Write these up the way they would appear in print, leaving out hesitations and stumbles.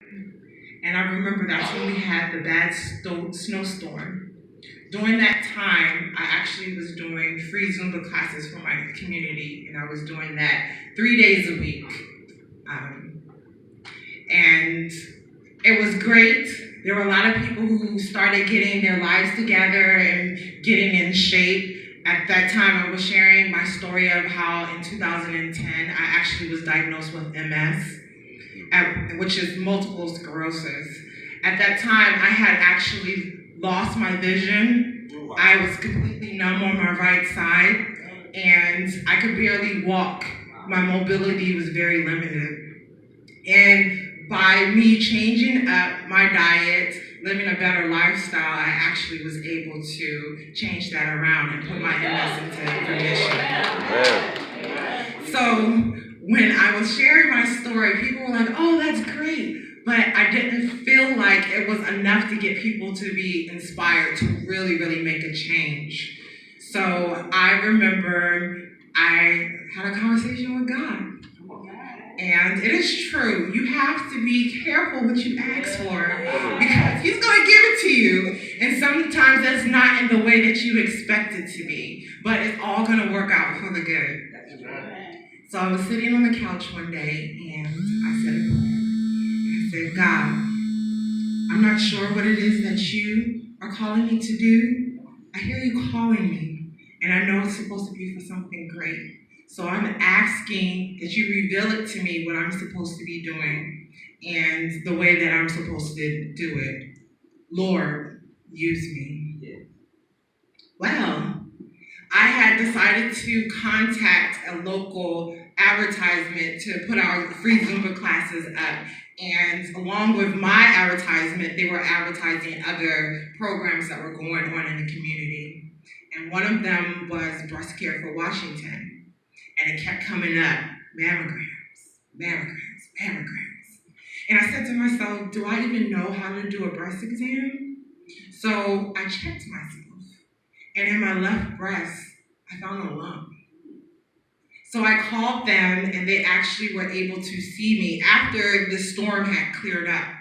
And I remember that's when we had the bad snowstorm. During that time, I actually was doing free Zumba classes for my community, and I was doing that 3 days a week. Um, and it was great. There were a lot of people who started getting their lives together and getting in shape. At that time, I was sharing my story of how in 2010, I actually was diagnosed with MS, which is multiple sclerosis. At that time, I had actually lost my vision. I was completely numb on my right side, and I could barely walk. My mobility was very limited. And by me changing up my diet, living a better lifestyle, I actually was able to change that around and put my MS into remission. So when I was sharing my story, people were like, oh, that's great. But I didn't feel like it was enough to get people to be inspired to really, really make a change. So I remember I had a conversation with God. And it is true, you have to be careful what you ask for because He's going to give it to you. And sometimes that's not in the way that you expect it to be, but it's all going to work out for the good. So I was sitting on the couch one day and I said a prayer. I said, God, I'm not sure what it is that you are calling me to do. I hear you calling me, and I know it's supposed to be for something great. So I'm asking that you reveal it to me what I'm supposed to be doing and the way that I'm supposed to do it. Lord, use me. Well, I had decided to contact a local advertisement to put our free Zumba classes up. And along with my advertisement, they were advertising other programs that were going on in the community. And one of them was Breast Care for Washington. And it kept coming up, mammograms, mammograms, mammograms. And I said to myself, do I even know how to do a breast exam? So I checked myself. And in my left breast, I found a lump. So I called them, and they actually were able to see me after the storm had cleared up.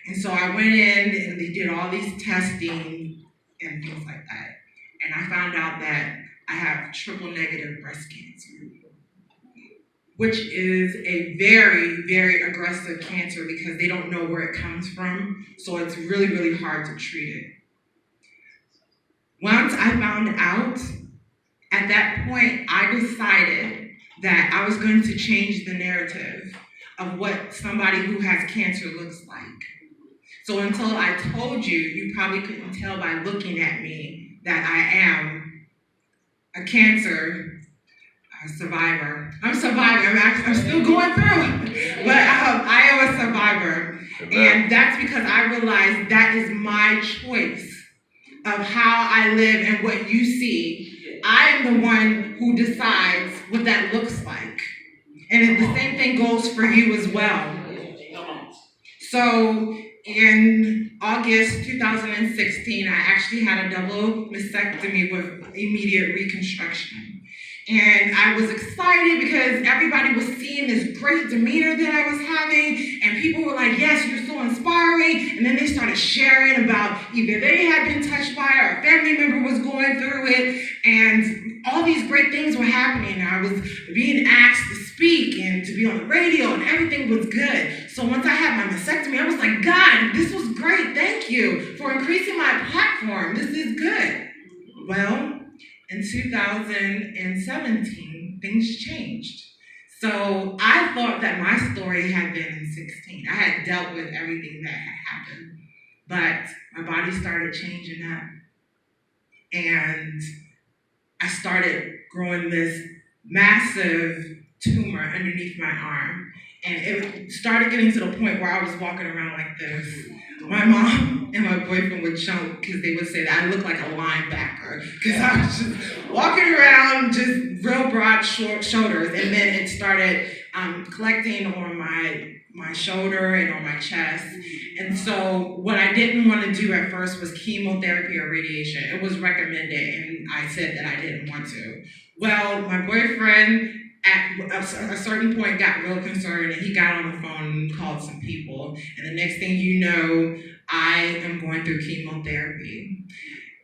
And so I went in, and they did all these testing and things like that. And I found out that I have triple negative breast cancer, which is a very, very aggressive cancer because they don't know where it comes from. So it's really, really hard to treat it. Once I found out, at that point, I decided that I was going to change the narrative of what somebody who has cancer looks like. So until I told you, you probably couldn't tell by looking at me that I am a cancer survivor. I'm surviving. I'm still going through, but I am a survivor. And that's because I realized that is my choice of how I live and what you see. I am the one who decides what that looks like. And the same thing goes for you as well. So in August 2016, I actually had a double mastectomy with immediate reconstruction. And I was excited because everybody was seeing this great demeanor that I was having, and people were like, yes, you're so inspiring. And then they started sharing about either they had been touched by it or a family member was going through it, and all these great things were happening. I was being asked to speak and to be on the radio, and everything was good. So once I had my mastectomy, I was like, God, this was great. Thank you for increasing my platform. This is good. Well, in 2017, things changed. So I thought that my story had been in 16. I had dealt with everything that had happened, but my body started changing up, and I started growing this massive tumor underneath my arm. And it started getting to the point where I was walking around like this. My mom and my boyfriend would joke because they would say that I looked like a linebacker because I was just walking around just real broad shoulders. And then it started collecting on my shoulder and on my chest. And so what I didn't want to do at first was chemotherapy or radiation. It was recommended, and I said that I didn't want to. Well, my boyfriend at a certain point got real concerned, and he got on the phone and called some people. And the next thing you know, I am going through chemotherapy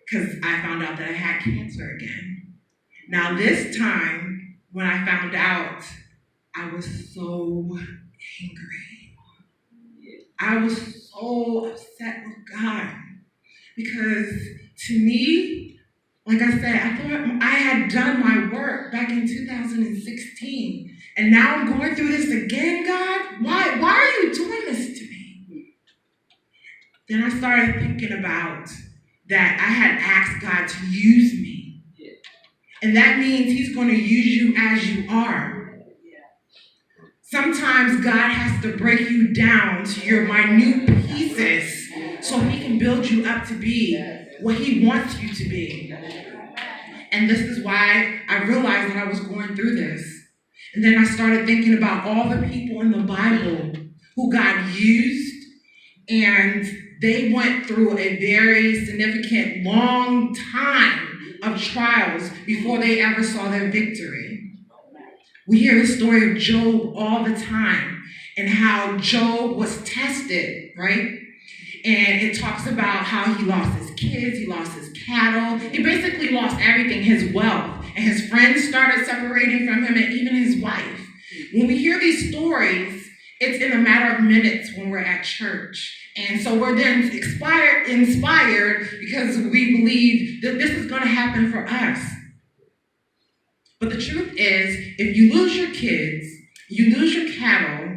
because I found out that I had cancer again. Now this time, when I found out, I was so angry. I was so upset with God because to me, like I said, I thought I had done my work back in 2016. And now I'm going through this again, God? Why are you doing this to me? Then I started thinking about that I had asked God to use me. And that means he's going to use you as you are. Sometimes God has to break you down to your minute pieces so he can build you up to be what he wants you to be. And this is why I realized that I was going through this. And then I started thinking about all the people in the Bible who God used, and they went through a very significant, long time of trials before they ever saw their victory. We hear the story of Job all the time and how Job was tested, right? And it talks about how he lost his kids, he lost his cattle, he basically lost everything, his wealth. And his friends started separating from him, and even his wife. When we hear these stories, it's in a matter of minutes when we're at church. And so we're then inspired because we believe that this is going to happen for us. But the truth is, if you lose your kids, you lose your cattle,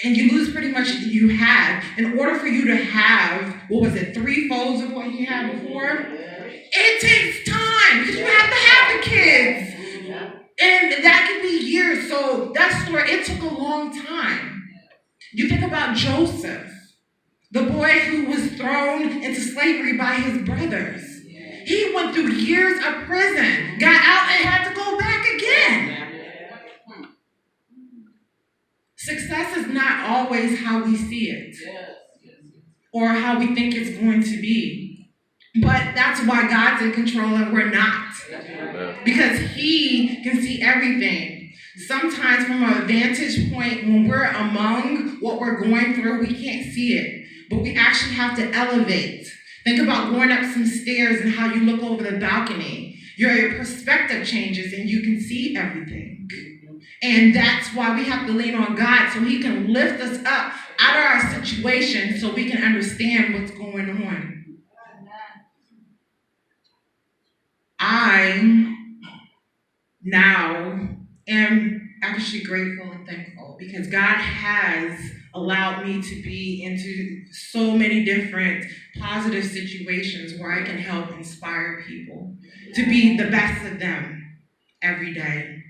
and you lose pretty much what you have, in order for you to have, 3 folds of what you had before, it takes time because you have to have the kids. And that could be years. So that story, it took a long time. You think about Joseph, the boy who was thrown into slavery by his brothers. He went through years of prison, got out, and had to go back again. Success is not always how we see it or how we think it's going to be. But that's why God's in control and we're not. Because he can see everything. Sometimes from a vantage point, when we're among what we're going through, we can't see it. But we actually have to elevate. Think about going up some stairs and how you look over the balcony. Your perspective changes and you can see everything. And that's why we have to lean on God so he can lift us up out of our situation so we can understand what's going on. I now am actually grateful and thankful because God has allowed me to be into so many different positive situations where I can help inspire people to be the best of them every day.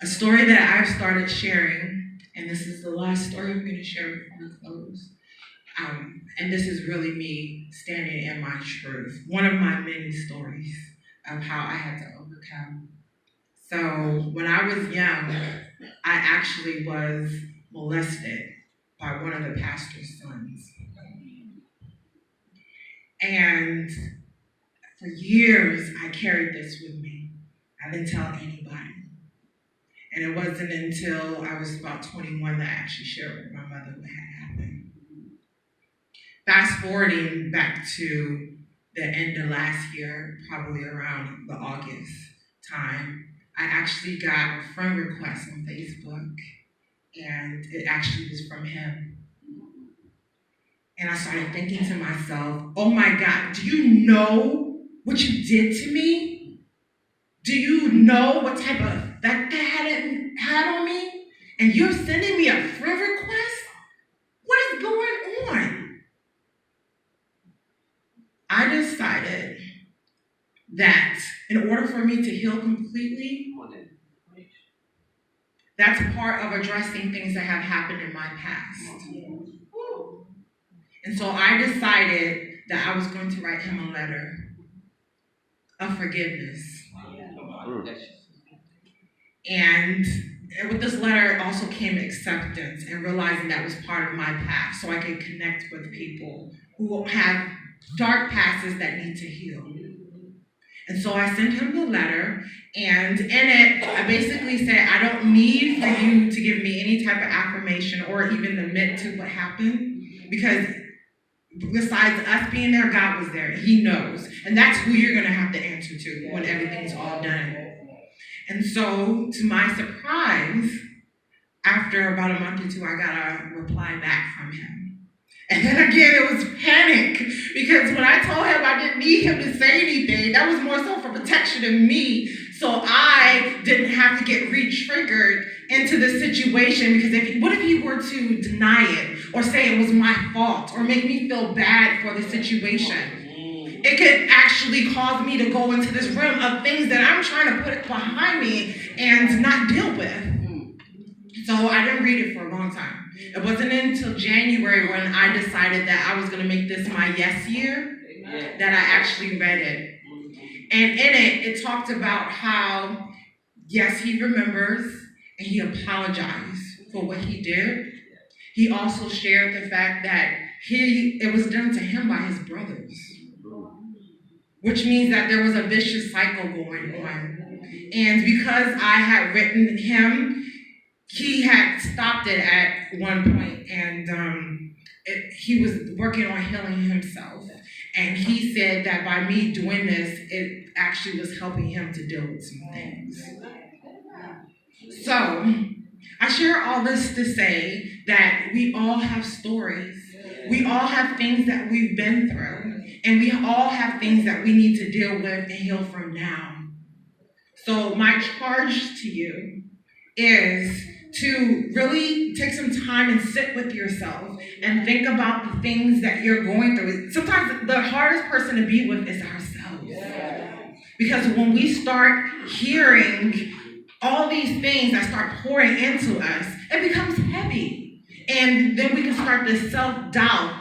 A story that I've started sharing, and this is the last story I'm going to share before we close. And this is really me standing in my truth. One of my many stories of how I had to overcome. So when I was young, I actually was molested by one of the pastor's sons. And for years, I carried this with me. I didn't tell anybody. And it wasn't until I was about 21 that I actually shared with my mother what had happened. Fast forwarding back to the end of last year, probably around the August time, I actually got a friend request on Facebook, and it actually was from him. And I started thinking to myself, oh my God, do you know what you did to me? Do you know what type of effect that had on me? And you're sending me a friend request? What is going on? I decided that in order for me to heal completely, that's part of addressing things that have happened in my past. And so I decided that I was going to write him a letter of forgiveness. And with this letter also came acceptance and realizing that was part of my past so I could connect with people who have dark pasts that need to heal. And so I sent him the letter, and in it, I basically said, I don't need for you to give me any type of affirmation or even admit to what happened, because besides us being there, God was there. He knows. And that's who you're going to have to answer to when everything's all done. And so, to my surprise, after about a month or two, I got a reply back from him. And then again, it was panic, because when I told him I didn't need him to say anything, that was more so for protection of me, so I didn't have to get re-triggered into the situation, because what if he were to deny it, or say it was my fault, or make me feel bad for the situation? It could actually cause me to go into this realm of things that I'm trying to put behind me and not deal with. So I didn't read it for a long time. It wasn't until January when I decided that I was going to make this my yes year that I actually read it. And in it, it talked about how, yes, he remembers and he apologized for what he did. He also shared the fact that it was done to him by his brothers, which means that there was a vicious cycle going on. And because I had written him, he had stopped it at one point, and he was working on healing himself. And he said that by me doing this, it actually was helping him to deal with some things. So, I share all this to say that we all have stories. We all have things that we've been through. And we all have things that we need to deal with and heal from now. So, my charge to you is to really take some time and sit with yourself and think about the things that you're going through. Sometimes the hardest person to be with is ourselves. Because when we start hearing all these things that start pouring into us, it becomes heavy. And then we can start this self-doubt,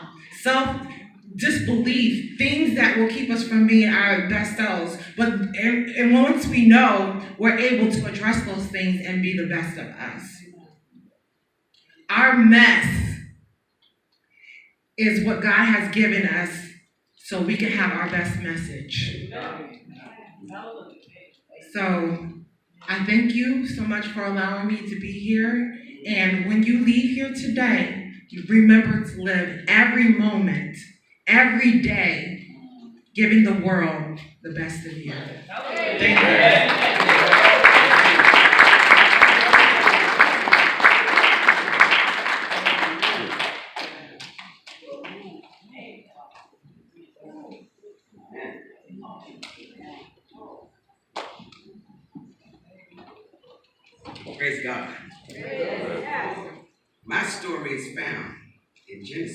self-disbelief, things that will keep us from being our best selves. And once we know, we're able to address those things and be the best of us. Our mess is what God has given us so we can have our best message. So I thank you so much for allowing me to be here. And when you leave here today, you remember to live every moment, every day, giving the world the best of you. Thank you. Praise God. My story is found in Genesis.